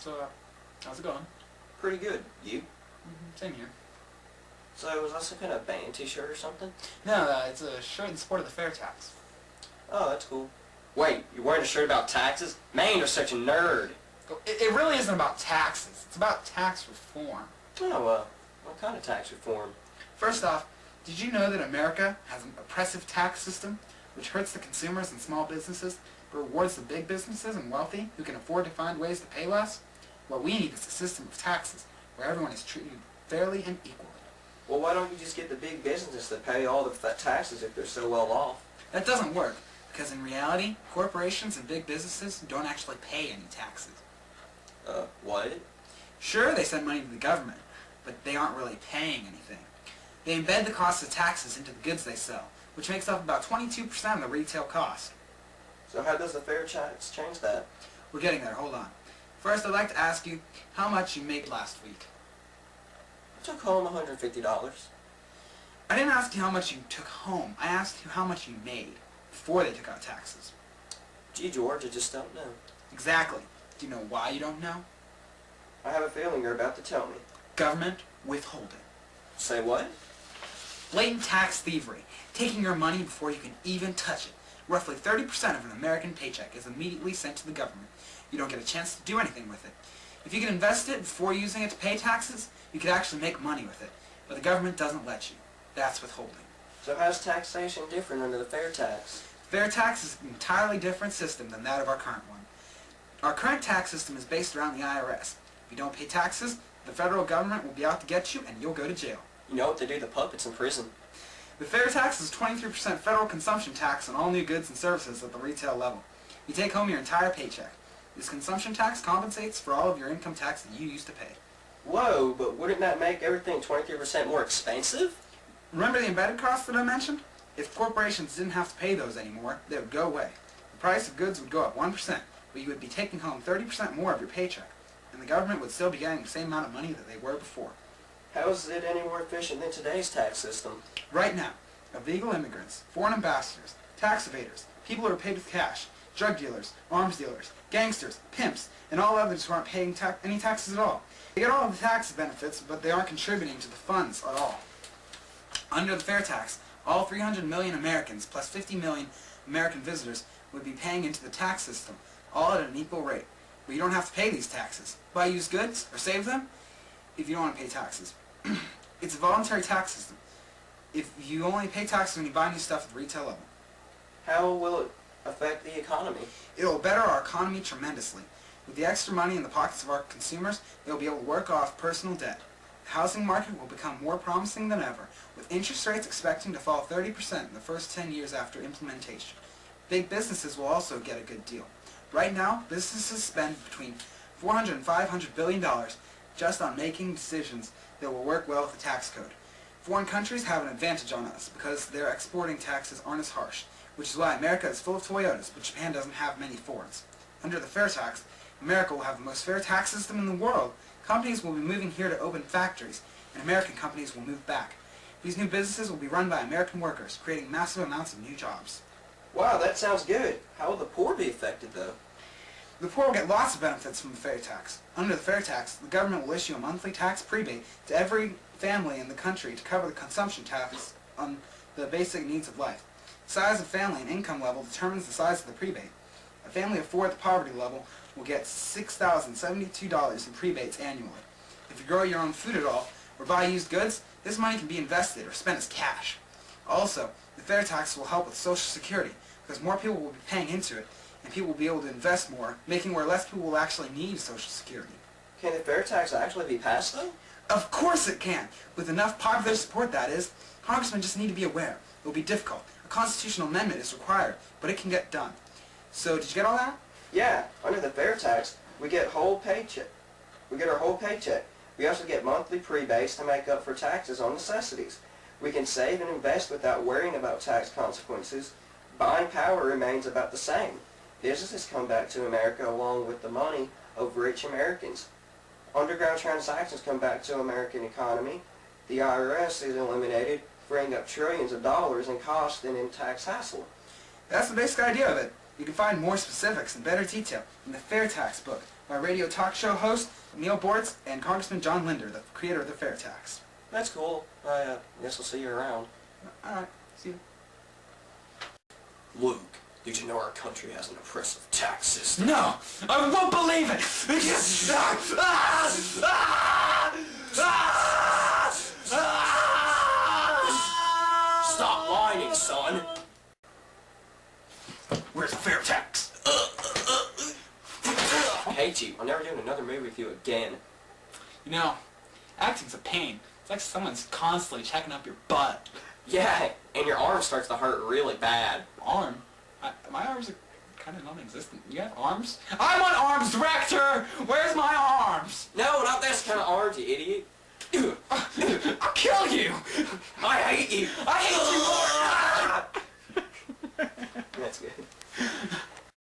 So, how's it going? Pretty good. You? Same here. So was that some kind of band t-shirt or something? No, it's a shirt in support of the FairTax. Oh, that's cool. Wait, you're wearing a shirt about taxes? Man, you're such a nerd. It really isn't about taxes. It's about tax reform. Oh, what kind of tax reform? First off, did you know that America has an oppressive tax system which hurts the consumers and small businesses, but rewards the big businesses and wealthy who can afford to find ways to pay less? What we need is a system of taxes where everyone is treated fairly and equally. Well, why don't you just get the big businesses to pay all the taxes if they're so well off? That doesn't work, because in reality, corporations and big businesses don't actually pay any taxes. What? Sure, they send money to the government, but they aren't really paying anything. They embed the cost of taxes into the goods they sell, which makes up about 22% of the retail cost. So how does the FairTax change that? We're getting there, hold on. First, I'd like to ask you how much you made last week. I took home $150. I didn't ask you how much you took home. I asked you how much you made before they took out taxes. Gee, George, I just don't know. Exactly. Do you know why you don't know? I have a feeling you're about to tell me. Government withholding. Say what? Blatant tax thievery, taking your money before you can even touch it. Roughly 30% of an American paycheck is immediately sent to the government. You don't get a chance to do anything with it. If you can invest it before using it to pay taxes, you could actually make money with it. But the government doesn't let you. That's withholding. So how's taxation different under the FairTax? FairTax is an entirely different system than that of our current one. Our current tax system is based around the IRS. If you don't pay taxes, the federal government will be out to get you and you'll go to jail. You know what they do to puppets in prison? The FairTax is 23% federal consumption tax on all new goods and services at the retail level. You take home your entire paycheck. This consumption tax compensates for all of your income tax that you used to pay. Whoa, but wouldn't that make everything 23% more expensive? Remember the embedded costs that I mentioned? If corporations didn't have to pay those anymore, they would go away. The price of goods would go up 1%, but you would be taking home 30% more of your paycheck, and the government would still be getting the same amount of money that they were before. How is it any more efficient than today's tax system? Right now, illegal immigrants, foreign ambassadors, tax evaders, people who are paid with cash, drug dealers, arms dealers, gangsters, pimps, and all others who aren't paying any taxes at all. They get all of the tax benefits, but they aren't contributing to the funds at all. Under the FairTax, all 300 million Americans plus 50 million American visitors would be paying into the tax system, all at an equal rate. But you don't have to pay these taxes. Buy used goods or save them if you don't want to pay taxes. It's a voluntary tax system. If you only pay taxes when you buy new stuff at the retail level. How will it affect the economy? It'll better our economy tremendously. With the extra money in the pockets of our consumers, they'll be able to work off personal debt. The housing market will become more promising than ever, with interest rates expecting to fall 30% in the first 10 years after implementation. Big businesses will also get a good deal. Right now, businesses spend between $400 and $500 billion just on making decisions that will work well with the tax code. Foreign countries have an advantage on us because their exporting taxes aren't as harsh, which is why America is full of Toyotas, but Japan doesn't have many Fords. Under the FairTax, America will have the most fair tax system in the world. Companies will be moving here to open factories, and American companies will move back. These new businesses will be run by American workers, creating massive amounts of new jobs. Wow, that sounds good. How will the poor be affected, though? The poor will get lots of benefits from the FairTax. Under the FairTax, the government will issue a monthly tax prebate to every family in the country to cover the consumption tax on the basic needs of life. The size of family and income level determines the size of the prebate. A family of 4 at the poverty level will get $6,072 in prebates annually. If you grow your own food at all, or buy used goods, this money can be invested or spent as cash. Also, the FairTax will help with Social Security, because more people will be paying into it, and people will be able to invest more, making where less people will actually need Social Security. Can the FairTax actually be passed, though? Of course it can! With enough popular support, that is. Congressmen just need to be aware. It will be difficult. A constitutional amendment is required, but it can get done. So, did you get all that? Yeah, under the FairTax, we get whole paycheck. We get our whole paycheck. We also get monthly prebates to make up for taxes on necessities. We can save and invest without worrying about tax consequences. Buying power remains about the same. Businesses come back to America along with the money of rich Americans. Underground transactions come back to American economy. The IRS is eliminated, freeing up trillions of dollars in cost and in tax hassle. That's the basic idea of it. You can find more specifics in better detail in the FairTax book, by radio talk show host Neil Bortz and Congressman John Linder, the creator of the FairTax. That's cool. I guess I'll see you around. Alright, see you. Luke, did you know our country has an oppressive tax system? No! I won't believe it! Stop whining, son! Where's the FairTax? I hate you. I'm never doing another movie with you again. You know, acting's a pain. It's like someone's constantly checking up your butt. Yeah, and your arm starts to hurt really bad. Arm? My arms are kind of non-existent. You have arms? I want arms, director! Where's my arms? No, not this kind of arms, you idiot. I'll kill you! I hate you. I hate you more! That's good.